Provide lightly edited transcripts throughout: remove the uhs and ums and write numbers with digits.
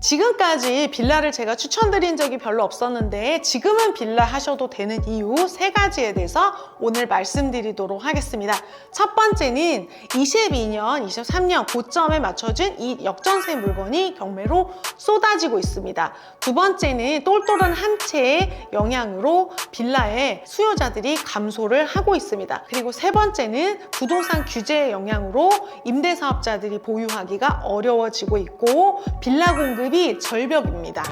지금까지 빌라를 제가 추천드린 적이 별로 없었는데 지금은 빌라 하셔도 되는 이유 3가지에 대해서 오늘 말씀드리도록 하겠습니다. 첫 번째는 22년, 23년 고점에 맞춰진 이 역전세 물건이 경매로 쏟아지고 있습니다. 두 번째는 똘똘한 한 채의 영향으로 빌라의 수요자들이 감소를 하고 있습니다. 그리고 세 번째는 부동산 규제의 영향으로 임대사업자들이 보유하기가 어려워지고 있고 빌라 공급이 절벽입니다.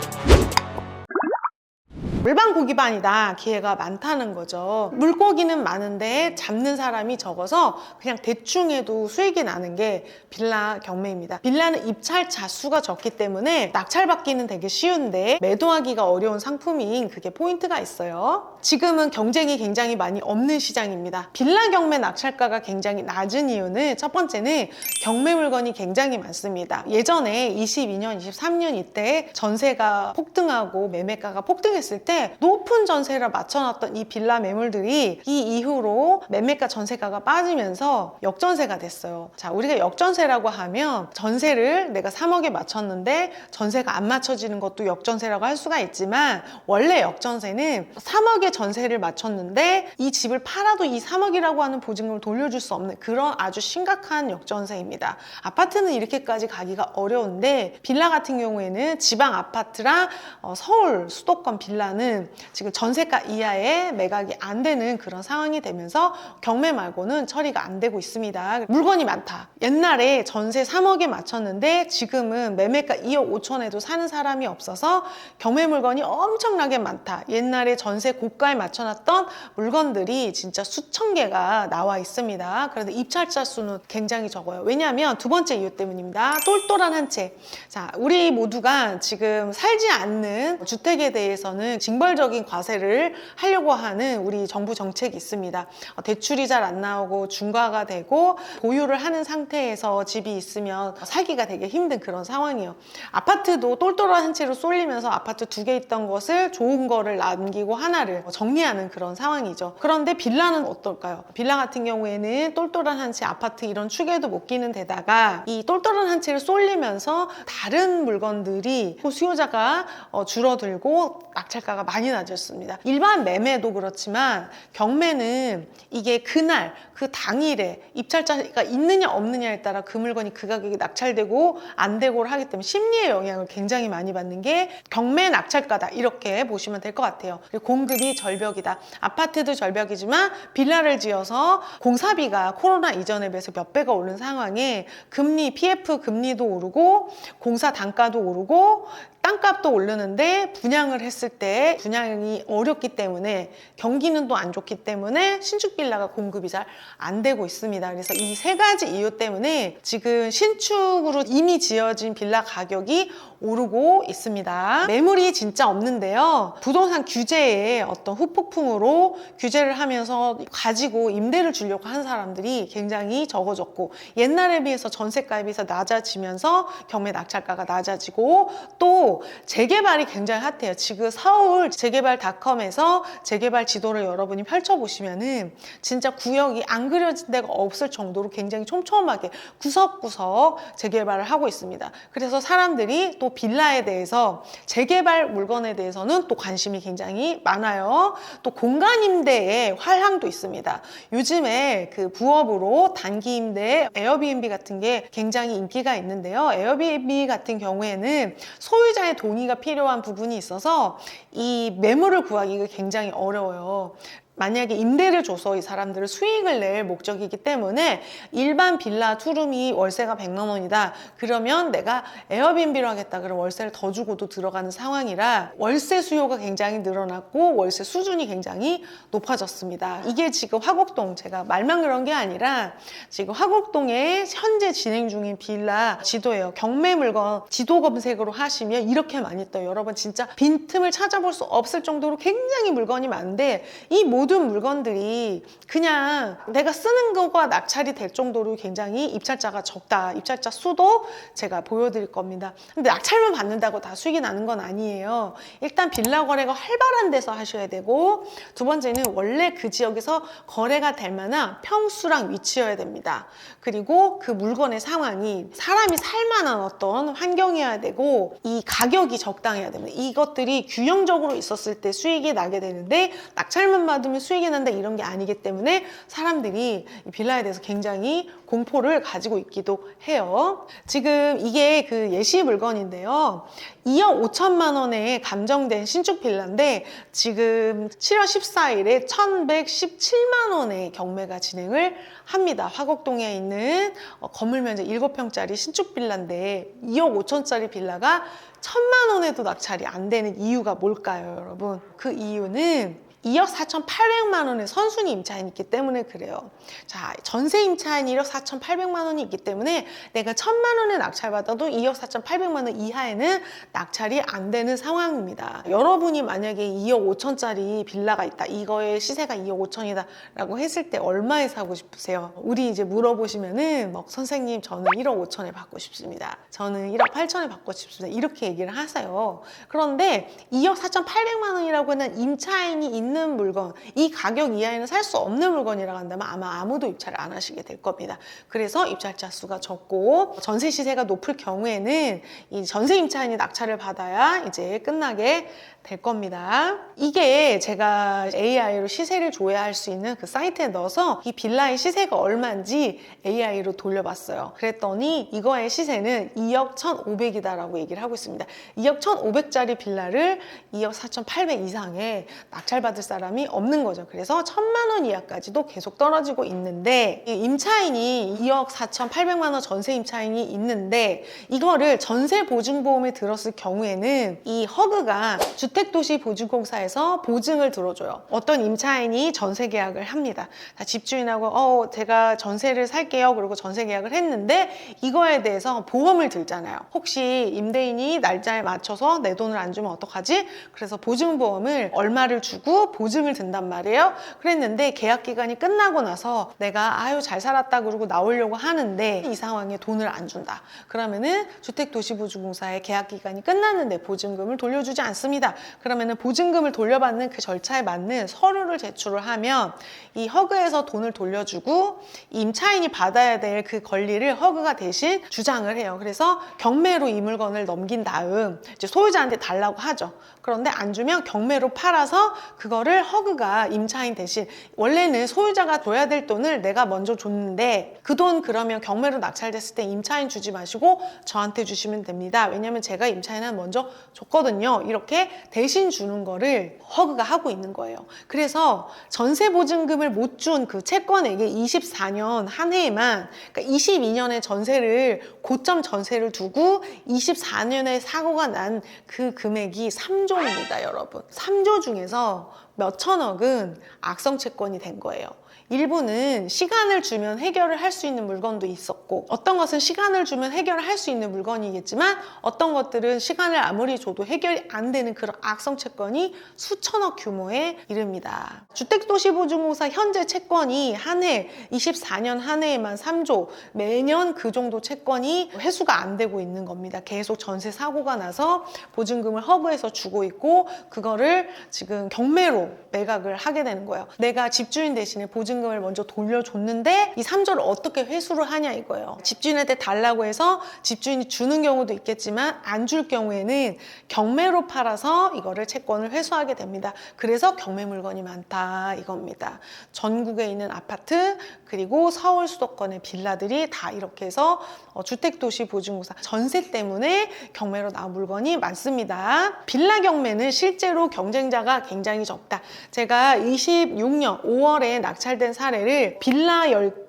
물방 고기반이다. 기회가 많다는 거죠. 물고기는 많은데 잡는 사람이 적어서 그냥 대충 해도 수익이 나는 게 빌라 경매입니다. 빌라는 입찰자 수가 적기 때문에 낙찰받기는 되게 쉬운데 매도하기가 어려운 상품인 그게 포인트가 있어요. 지금은 경쟁이 굉장히 많이 없는 시장입니다. 빌라 경매 낙찰가가 굉장히 낮은 이유는 첫 번째는 경매 물건이 굉장히 많습니다. 예전에 22년, 23년 이때 전세가 폭등하고 매매가가 폭등했을 때 높은 전세를 맞춰놨던 이 빌라 매물들이 이 이후로 매매가 전세가가 빠지면서 역전세가 됐어요. 자, 우리가 역전세라고 하면 전세를 내가 3억에 맞췄는데 전세가 안 맞춰지는 것도 역전세라고 할 수가 있지만 원래 역전세는 3억에 전세를 맞췄는데 이 집을 팔아도 이 3억이라고 하는 보증금을 돌려줄 수 없는 그런 아주 심각한 역전세입니다. 아파트는 이렇게까지 가기가 어려운데 빌라 같은 경우에는 지방 아파트랑 서울 수도권 빌라는 지금 전세가 이하의 매각이 안 되는 그런 상황이 되면서 경매 말고는 처리가 안 되고 있습니다. 물건이 많다. 옛날에 전세 3억에 맞췄는데 지금은 매매가 2억 5천에도 사는 사람이 없어서 경매 물건이 엄청나게 많다. 옛날에 전세 고가에 맞춰놨던 물건들이 진짜 수천 개가 나와 있습니다. 그런데 입찰자 수는 굉장히 적어요. 왜냐하면 두 번째 이유 때문입니다. 똘똘한 한 채. 자, 우리 모두가 지금 살지 않는 주택에 대해서는 징벌적인 과세를 하려고 하는 우리 정부 정책이 있습니다. 대출이 잘 안 나오고 중과가 되고 보유를 하는 상태에서 집이 있으면 살기가 되게 힘든 그런 상황이에요. 아파트도 똘똘한 한 채로 쏠리면서 아파트 2개 있던 것을 좋은 거를 남기고 하나를 정리하는 그런 상황이죠. 그런데 빌라는 어떨까요? 빌라 같은 경우에는 똘똘한 한 채 아파트 이런 축에도 못 끼는 데다가 이 똘똘한 한 채를 쏠리면서 다른 물건들이 수요자가 줄어들고 낙찰가가 많이 낮았습니다. 일반 매매도 그렇지만 경매는 이게 그날 그 당일에 입찰자가 있느냐 없느냐에 따라 그 물건이 그 가격이 낙찰되고 안 되고를 하기 때문에 심리의 영향을 굉장히 많이 받는 게 경매 낙찰가다 이렇게 보시면 될 것 같아요. 그리고 공급이 절벽이다. 아파트도 절벽이지만 빌라를 지어서 공사비가 코로나 이전에 비해서 몇 배가 오른 상황에 금리, PF 금리도 오르고 공사 단가도 오르고 땅값도 오르는데 분양을 했을 때 분양이 어렵기 때문에 경기는 또 안 좋기 때문에 신축 빌라가 공급이 잘 안 되고 있습니다. 그래서 이 3가지 이유 때문에 지금 신축으로 이미 지어진 빌라 가격이 오르고 있습니다. 매물이 진짜 없는데요. 부동산 규제의 어떤 후폭풍으로 규제를 하면서 가지고 임대를 주려고 하는 사람들이 굉장히 적어졌고 옛날에 비해서 전세가에 비해서 낮아지면서 경매 낙찰가가 낮아지고 또 재개발이 굉장히 핫해요. 지금 서울 재개발닷컴에서 재개발 지도를 여러분이 펼쳐보시면은 진짜 구역이 안 그려진 데가 없을 정도로 굉장히 촘촘하게 구석구석 재개발을 하고 있습니다. 그래서 사람들이 또 빌라에 대해서 재개발 물건에 대해서는 또 관심이 굉장히 많아요. 또 공간 임대의 활황도 있습니다. 요즘에 그 부업으로 단기 임대 에어비앤비 같은 게 굉장히 인기가 있는데요. 에어비앤비 같은 경우에는 소유자의 동의가 필요한 부분이 있어서 이 매물을 구하기가 굉장히 어려워요. 만약에 임대를 줘서 이 사람들을 수익을 낼 목적이기 때문에 일반 빌라 투룸이 월세가 100만 원이다. 그러면 내가 에어비앤비로 하겠다. 그럼 월세를 더 주고도 들어가는 상황이라 월세 수요가 굉장히 늘어났고 월세 수준이 굉장히 높아졌습니다. 이게 지금 화곡동, 제가 말만 그런 게 아니라 지금 화곡동에 현재 진행 중인 빌라 지도예요. 경매 물건 지도 검색으로 하시면 이렇게 많이 떠요. 여러분 진짜 빈틈을 찾아볼 수 없을 정도로 굉장히 물건이 많은데 이 모든 물건들이 그냥 내가 쓰는 거가 낙찰이 될 정도로 굉장히 입찰자가 적다. 입찰자 수도 제가 보여드릴 겁니다. 근데 낙찰만 받는다고 다 수익이 나는 건 아니에요. 일단 빌라 거래가 활발한 데서 하셔야 되고, 두 번째는 원래 그 지역에서 거래가 될 만한 평수랑 위치여야 됩니다. 그리고 그 물건의 상황이 사람이 살 만한 어떤 환경이어야 되고, 이 가격이 적당해야 됩니다. 이것들이 균형적으로 있었을 때 수익이 나게 되는데, 낙찰만 받으면 수익이 난다 이런 게 아니기 때문에 사람들이 이 빌라에 대해서 굉장히 공포를 가지고 있기도 해요. 지금 이게 그 예시 물건인데요. 2억 5천만 원에 감정된 신축 빌라인데 지금 7월 14일에 1,117만 원의 경매가 진행을 합니다. 화곡동에 있는 건물 면적 7평짜리 신축 빌라인데 2억 5천짜리 빌라가 1,000만 원에도 낙찰이 안 되는 이유가 뭘까요, 여러분? 그 이유는 2억 4,800만 원의 선순위 임차인이 있기 때문에 그래요. 자, 전세 임차인이 1억 4,800만 원이 있기 때문에 내가 1,000만 원에 낙찰받아도 2억 4,800만 원 이하에는 낙찰이 안 되는 상황입니다. 여러분이 만약에 2억 5천짜리 빌라가 있다. 이거의 시세가 2억 5천이다 라고 했을 때 얼마에 사고 싶으세요? 우리 이제 물어보시면은 선생님 저는 1억 5천에 받고 싶습니다. 저는 1억 8천에 받고 싶습니다. 이렇게 얘기를 하세요. 그런데 2억 4,800만 원이라고 하는 임차인이 있는 물건, 이 가격 이하에는 살 수 없는 물건이라고 한다면 아마 아무도 입찰을 안 하시게 될 겁니다. 그래서 입찰자 수가 적고 전세 시세가 높을 경우에는 이 전세 임차인이 낙찰을 받아야 이제 끝나게 될 겁니다. 이게 제가 AI로 시세를 조회할 수 있는 그 사이트에 넣어서 이 빌라의 시세가 얼마인지 AI로 돌려봤어요. 그랬더니 이거의 시세는 2억 1,500이다 라고 얘기를 하고 있습니다. 2억 1,500짜리 빌라를 2억 4,800 이상에 낙찰받을 사람이 없는 거죠. 그래서 1,000만 원 이하까지도 계속 떨어지고 있는데, 이 임차인이 2억 4,800만 원 전세 임차인이 있는데 이거를 전세 보증보험에 들었을 경우에는 이 허그가 주택도시보증공사에서 보증을 들어줘요. 어떤 임차인이 전세 계약을 합니다. 집주인하고 제가 전세를 살게요. 그리고 전세 계약을 했는데 이거에 대해서 보험을 들잖아요. 혹시 임대인이 날짜에 맞춰서 내 돈을 안 주면 어떡하지? 그래서 보증보험을 얼마를 주고 보증을 든단 말이에요. 그랬는데 계약 기간이 끝나고 나서 내가 잘 살았다 그러고 나오려고 하는데 이 상황에 돈을 안 준다. 그러면은 주택도시보증공사의 계약 기간이 끝났는데 보증금을 돌려주지 않습니다. 그러면은 보증금을 돌려받는 그 절차에 맞는 서류를 제출을 하면 이 허그에서 돈을 돌려주고 임차인이 받아야 될 그 권리를 허그가 대신 주장을 해요. 그래서 경매로 이 물건을 넘긴 다음 이제 소유자한테 달라고 하죠. 그런데 안 주면 경매로 팔아서 그거를 허그가 임차인 대신, 원래는 소유자가 줘야 될 돈을 내가 먼저 줬는데 그 돈 그러면 경매로 낙찰됐을 때 임차인 주지 마시고 저한테 주시면 됩니다. 왜냐면 제가 임차인한테 먼저 줬거든요. 이렇게 대신 주는 거를 허그가 하고 있는 거예요. 그래서 전세 보증금을 못 준 그 채권에게 24년 한 해에만, 그러니까 22년에 전세를 고점 전세를 두고 24년에 사고가 난 그 금액이 3조입니다, 여러분. 3조 중에서 몇 천억은 악성 채권이 된 거예요. 일부는 시간을 주면 해결을 할 수 있는 물건도 있었고, 어떤 것은 시간을 주면 해결을 할 수 있는 물건이겠지만 어떤 것들은 시간을 아무리 줘도 해결이 안 되는 그런 악성 채권이 수천억 규모에 이릅니다. 주택도시보증공사 현재 채권이 한 해 24년 한 해에만 3조, 매년 그 정도 채권이 회수가 안 되고 있는 겁니다. 계속 전세 사고가 나서 보증금을 허브해서 주고 있고 그거를 지금 경매로 매각을 하게 되는 거예요. 내가 집주인 대신에 보증금을 먼저 돌려줬는데 이 3조를 어떻게 회수를 하냐 이거예요. 집주인한테 달라고 해서 집주인이 주는 경우도 있겠지만 안 줄 경우에는 경매로 팔아서 이거를 채권을 회수하게 됩니다. 그래서 경매 물건이 많다 이겁니다. 전국에 있는 아파트 그리고 서울 수도권의 빌라들이 다 이렇게 해서 주택도시보증공사 전세 때문에 경매로 나온 물건이 많습니다. 빌라 경매는 실제로 경쟁자가 굉장히 적다. 제가 26년 5월에 낙찰된 사례를 빌라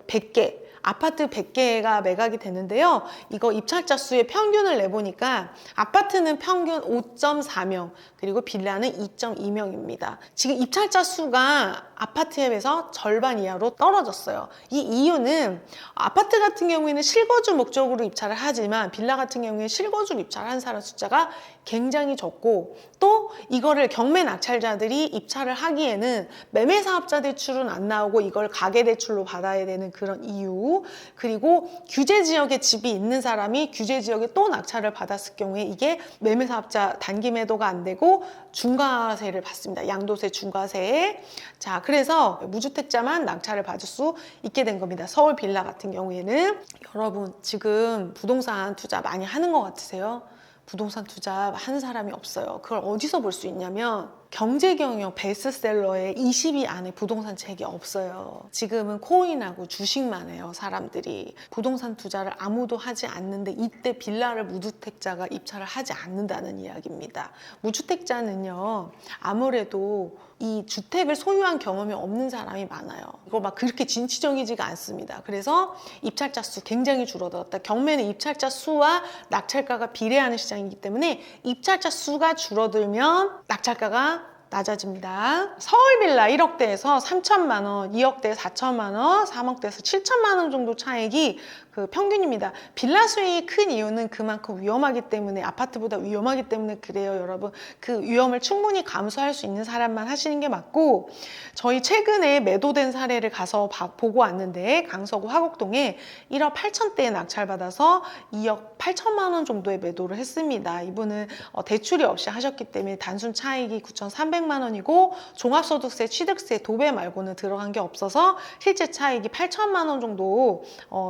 100개 아파트 100개가 매각이 되는데요. 이거 입찰자 수의 평균을 내보니까 아파트는 평균 5.4명, 그리고 빌라는 2.2명입니다. 지금 입찰자 수가 아파트에 비해서 절반 이하로 떨어졌어요. 이 이유는 아파트 같은 경우에는 실거주 목적으로 입찰을 하지만 빌라 같은 경우에 실거주로 입찰한 사람 숫자가 굉장히 적고, 또 이거를 경매 낙찰자들이 입찰을 하기에는 매매 사업자 대출은 안 나오고 이걸 가계 대출로 받아야 되는 그런 이유, 그리고 규제 지역에 집이 있는 사람이 규제 지역에 또 낙찰을 받았을 경우에 이게 매매 사업자 단기 매도가 안 되고 중과세를 받습니다. 양도세, 중과세. 자, 그래서 무주택자만 낙찰을 받을 수 있게 된 겁니다. 서울 빌라 같은 경우에는. 여러분, 지금 부동산 투자 많이 하는 것 같으세요? 부동산 투자 하는 사람이 없어요. 그걸 어디서 볼 수 있냐면 경제경영 베스트셀러에 20위 안에 부동산 책이 없어요. 지금은 코인하고 주식만 해요, 사람들이. 부동산 투자를 아무도 하지 않는데 이때 빌라를 무주택자가 입찰을 하지 않는다는 이야기입니다. 무주택자는요, 아무래도 이 주택을 소유한 경험이 없는 사람이 많아요. 이거 막 그렇게 진취적이지가 않습니다. 그래서 입찰자 수 굉장히 줄어들었다. 경매는 입찰자 수와 낙찰가가 비례하는 시장이기 때문에 입찰자 수가 줄어들면 낙찰가가 낮아집니다. 서울 빌라 1억대에서 3천만 원, 2억대에 4천만 원, 3억대에서 7천만 원 정도 차익이 그 평균입니다. 빌라 수익이 큰 이유는 그만큼 위험하기 때문에, 아파트보다 위험하기 때문에 그래요, 여러분. 그 위험을 충분히 감수할 수 있는 사람만 하시는 게 맞고, 저희 최근에 매도된 사례를 가서 보고 왔는데 강서구 화곡동에 1억 8천대에 낙찰받아서 2억 8천만 원 정도에 매도를 했습니다. 이분은 대출이 없이 하셨기 때문에 단순 차익이 9,300만 원이고 종합소득세, 취득세, 도배 말고는 들어간 게 없어서 실제 차익이 8천만 원 정도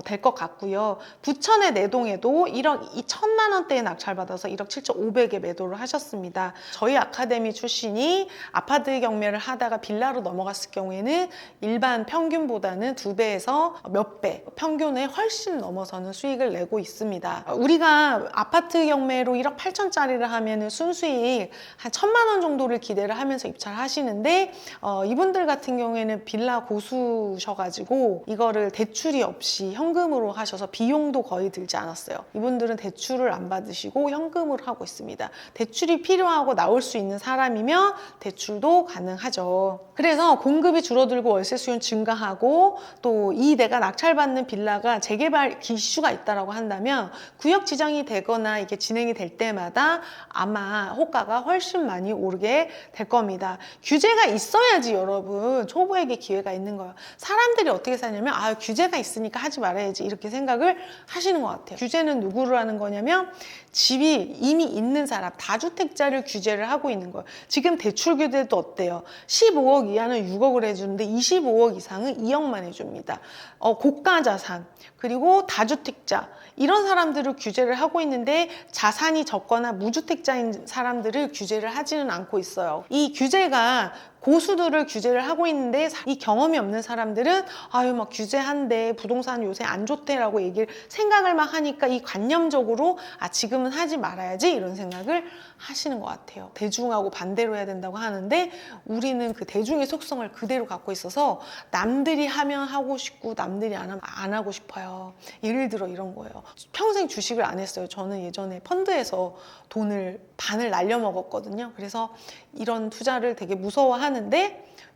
될 것 같고요. 부천의 내동에도 1억 2천만 원대에 낙찰받아서 1억 7,500에 매도를 하셨습니다. 저희 아카데미 출신이 아파트 경매를 하다가 빌라로 넘어갔을 경우에는 일반 평균보다는 2배에서 몇 배, 평균에 훨씬 넘어서는 수익을 내고 있습니다. 우리가 아파트 경매로 1억 8천짜리를 하면은 순수익 한 1,000만 원 정도를 기대를 하면서 입찰을 하시는데, 이분들 같은 경우에는 빌라 고수셔가지고 이거를 대출이 없이 현금으로 하셔서 비용도 거의 들지 않았어요. 이분들은 대출을 안 받으시고 현금으로 하고 있습니다. 대출이 필요하고 나올 수 있는 사람이면 대출도 가능하죠. 그래서 공급이 줄어들고 월세 수요는 증가하고, 또 이 내가 낙찰받는 빌라가 재개발 기슈가 있다라고 한다면 구역 지정이 되거나 이게 진행이 될 때마다 아마 호가가 훨씬 많이 오르게 될 겁니다. 규제가 있어야지 여러분 초보에게 기회가 있는 거예요. 사람들이 어떻게 사냐면 규제가 있으니까 하지 말아야지 이렇게 생각을 하시는 것 같아요. 규제는 누구를 하는 거냐면 집이 이미 있는 사람, 다주택자를 규제를 하고 있는 거예요. 지금 대출 규제도 어때요? 15억 이하는 6억을 해주는데 25억 이상은 2억만 해줍니다. 고가 자산, 그리고 다주택자, 이런 사람들을 규제를 하고 있는데 자산이 적거나 무주택자인 사람들을 규제를 하지는 않고 있어요. 이 규제가 고수들을 규제를 하고 있는데 이 경험이 없는 사람들은 막 규제한데 부동산 요새 안 좋대라고 생각을 막 하니까 이 관념적으로 지금은 하지 말아야지 이런 생각을 하시는 것 같아요. 대중하고 반대로 해야 된다고 하는데 우리는 그 대중의 속성을 그대로 갖고 있어서 남들이 하면 하고 싶고 남들이 안 하면 안 하고 싶어요. 예를 들어 이런 거예요. 평생 주식을 안 했어요. 저는 예전에 펀드에서 돈을 반을 날려먹었거든요. 그래서 이런 투자를 되게 무서워하는데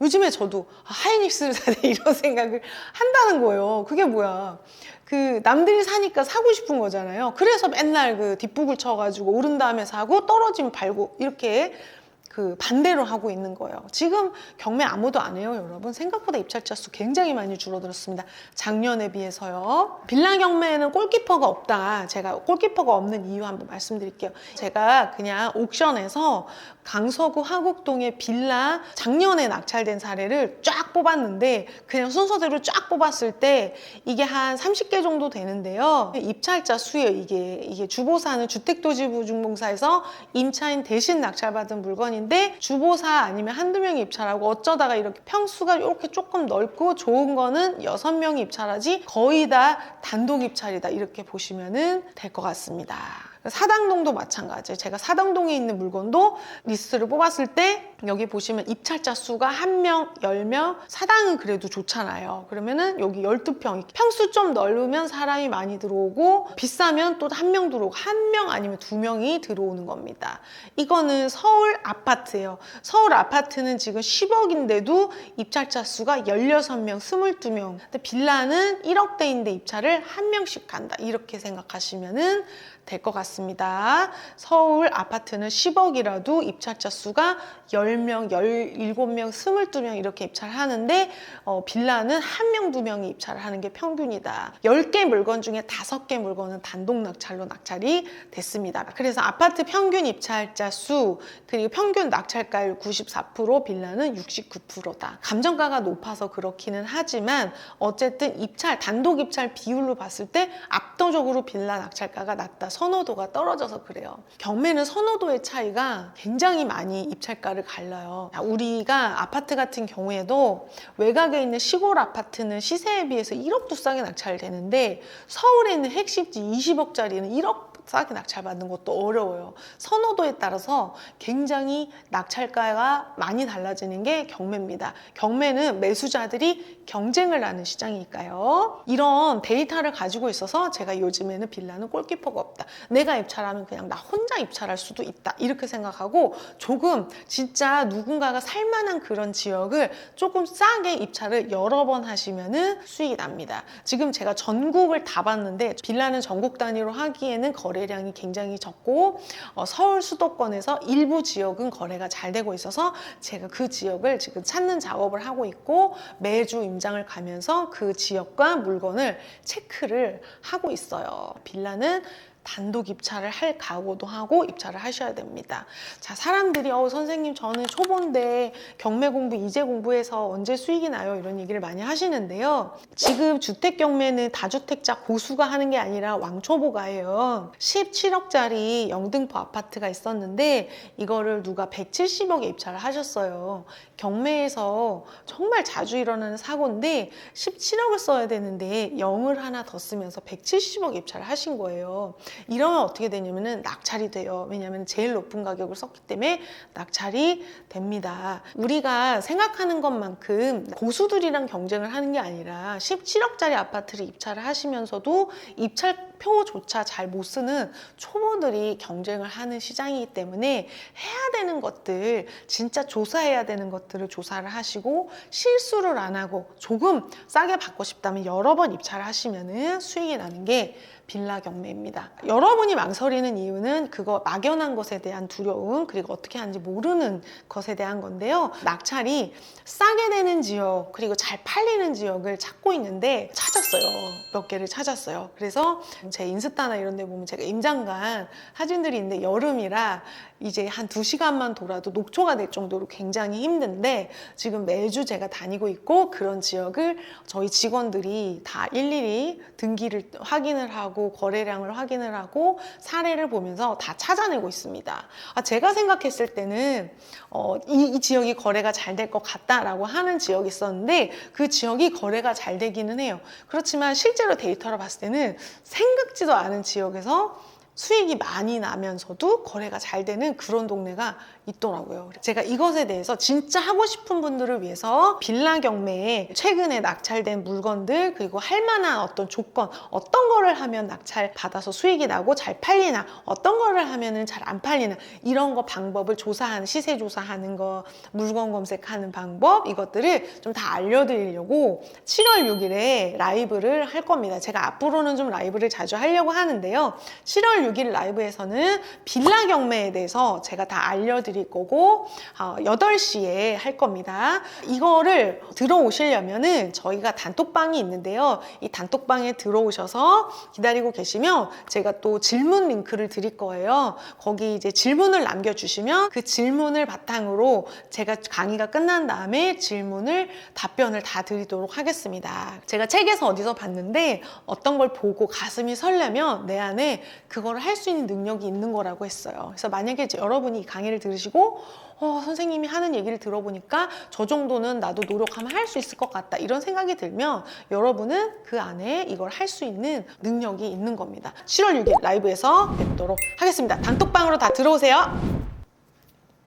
요즘에 저도 하이닉스를 사야 돼 이런 생각을 한다는 거예요. 그게 뭐야? 그 남들이 사니까 사고 싶은 거잖아요. 그래서 맨날 그 뒷북을 쳐가지고 오른 다음에 사고 떨어지면 팔고 이렇게 그 반대로 하고 있는 거예요. 지금 경매 아무도 안 해요, 여러분. 생각보다 입찰자 수 굉장히 많이 줄어들었습니다. 작년에 비해서요. 빌라 경매에는 골키퍼가 없다. 제가 골키퍼가 없는 이유 한번 말씀드릴게요. 제가 그냥 옥션에서 강서구 화곡동의 빌라 작년에 낙찰된 사례를 쫙 뽑았는데 그냥 순서대로 쫙 뽑았을 때 이게 한 30개 정도 되는데요. 입찰자 수예요, 이게 주보사는 주택도시보증공사에서 임차인 대신 낙찰받은 물건인데 주보사 아니면 한두 명이 입찰하고 어쩌다가 이렇게 평수가 이렇게 조금 넓고 좋은 거는 6명이 입찰하지 거의 다 단독 입찰이다 이렇게 보시면 될 것 같습니다. 사당동도 마찬가지예요. 제가 사당동에 있는 물건도 리스트를 뽑았을 때 여기 보시면 입찰자 수가 1명, 10명, 사당은 그래도 좋잖아요. 그러면은 여기 12평, 평수 좀 넓으면 사람이 많이 들어오고 비싸면 또 1명 들어오고 1명 아니면 2명이 들어오는 겁니다. 이거는 서울 아파트예요. 서울 아파트는 지금 10억인데도 입찰자 수가 16명, 22명. 근데 빌라는 1억대인데 입찰을 1명씩 간다. 이렇게 생각하시면은 될 것 같습니다. 서울 아파트는 10억이라도 입찰자 수가 10명, 17명, 22명 이렇게 입찰을 하는데 빌라는 1명, 2명이 입찰을 하는 게 평균이다. 10개 물건 중에 5개 물건은 단독 낙찰로 낙찰이 됐습니다. 그래서 아파트 평균 입찰자 수 그리고 평균 낙찰가율 94%, 빌라는 69%다. 감정가가 높아서 그렇기는 하지만 어쨌든 입찰, 단독 입찰 비율로 봤을 때 압도적으로 빌라 낙찰가가 낮다. 선호도가 떨어져서 그래요. 경매는 선호도의 차이가 굉장히 많이 입찰가를 갈라요. 우리가 아파트 같은 경우에도 외곽에 있는 시골 아파트는 시세에 비해서 1억도 싸게 낙찰되는데 서울에 있는 핵심지 20억짜리는 1억 싸게 낙찰받는 것도 어려워요. 선호도에 따라서 굉장히 낙찰가가 많이 달라지는 게 경매입니다. 경매는 매수자들이 경쟁을 하는 시장이니까요. 이런 데이터를 가지고 있어서 제가 요즘에는 빌라는 골키퍼가 없다. 내가 입찰하면 그냥 나 혼자 입찰할 수도 있다. 이렇게 생각하고 조금 진짜 누군가가 살만한 그런 지역을 조금 싸게 입찰을 여러 번 하시면은 수익이 납니다. 지금 제가 전국을 다 봤는데 빌라는 전국 단위로 하기에는 거래량이 굉장히 적고 서울 수도권에서 일부 지역은 거래가 잘 되고 있어서 제가 그 지역을 지금 찾는 작업을 하고 있고 매주 임장을 가면서 그 지역과 물건을 체크를 하고 있어요. 빌라는 단독 입찰을 할 각오도 하고 입찰을 하셔야 됩니다. 자, 사람들이 선생님 저는 초보인데 경매 공부 이제 공부해서 언제 수익이 나요? 이런 얘기를 많이 하시는데요. 지금 주택 경매는 다주택자 고수가 하는 게 아니라 왕초보가 해요. 17억짜리 영등포 아파트가 있었는데 이거를 누가 170억에 입찰을 하셨어요. 경매에서 정말 자주 일어나는 사고인데 17억을 써야 되는데 0을 하나 더 쓰면서 170억 입찰을 하신 거예요. 이러면 어떻게 되냐면은 낙찰이 돼요. 왜냐하면 제일 높은 가격을 썼기 때문에 낙찰이 됩니다. 우리가 생각하는 것만큼 고수들이랑 경쟁을 하는 게 아니라 17억짜리 아파트를 입찰을 하시면서도 입찰표조차 잘 못 쓰는 초보들이 경쟁을 하는 시장이기 때문에 해야 되는 것들, 진짜 조사해야 되는 것들을 조사를 하시고 실수를 안 하고 조금 싸게 받고 싶다면 여러 번 입찰을 하시면은 수익이 나는 게 빌라 경매입니다. 여러분이 망설이는 이유는 그거 막연한 것에 대한 두려움 그리고 어떻게 하는지 모르는 것에 대한 건데요. 낙찰이 싸게 되는 지역 그리고 잘 팔리는 지역을 찾고 있는데 찾았어요. 몇 개를 찾았어요. 그래서 제 인스타나 이런 데 보면 제가 임장간 사진들이 있는데 여름이라 이제 한 2시간만 돌아도 녹초가 될 정도로 굉장히 힘든데 지금 매주 제가 다니고 있고 그런 지역을 저희 직원들이 다 일일이 등기를 확인을 하고 거래량을 확인을 하고 사례를 보면서 다 찾아내고 있습니다. 제가 생각했을 때는 이 지역이 거래가 잘 될 것 같다라고 하는 지역이 있었는데 그 지역이 거래가 잘 되기는 해요. 그렇지만 실제로 데이터를 봤을 때는 생각지도 않은 지역에서 수익이 많이 나면서도 거래가 잘 되는 그런 동네가 있더라고요. 제가 이것에 대해서 진짜 하고 싶은 분들을 위해서 빌라 경매에 최근에 낙찰된 물건들 그리고 할 만한 어떤 조건, 어떤 거를 하면 낙찰 받아서 수익이 나고 잘 팔리나, 어떤 거를 하면은 잘 안 팔리나 이런 거 방법을 조사하는, 시세 조사하는 거, 물건 검색하는 방법 이것들을 좀 다 알려드리려고 7월 6일에 라이브를 할 겁니다. 제가 앞으로는 좀 라이브를 자주 하려고 하는데요. 7월 6일 라이브에서는 빌라 경매에 대해서 제가 다 알려드릴 거고 8시에 할 겁니다. 이거를 들어오시려면은 저희가 단톡방이 있는데요. 이 단톡방에 들어오셔서 기다리고 계시면 제가 또 질문 링크를 드릴 거예요. 거기 이제 질문을 남겨주시면 그 질문을 바탕으로 제가 강의가 끝난 다음에 답변을 다 드리도록 하겠습니다. 제가 책에서 어디서 봤는데 어떤 걸 보고 가슴이 설레면 내 안에 그거를 할 수 있는 능력이 있는 거라고 했어요. 그래서 만약에 이제 여러분이 이 강의를 들으시고 선생님이 하는 얘기를 들어보니까 저 정도는 나도 노력하면 할 수 있을 것 같다 이런 생각이 들면 여러분은 그 안에 이걸 할 수 있는 능력이 있는 겁니다. 7월 6일 라이브에서 뵙도록 하겠습니다. 단톡방으로 다 들어오세요.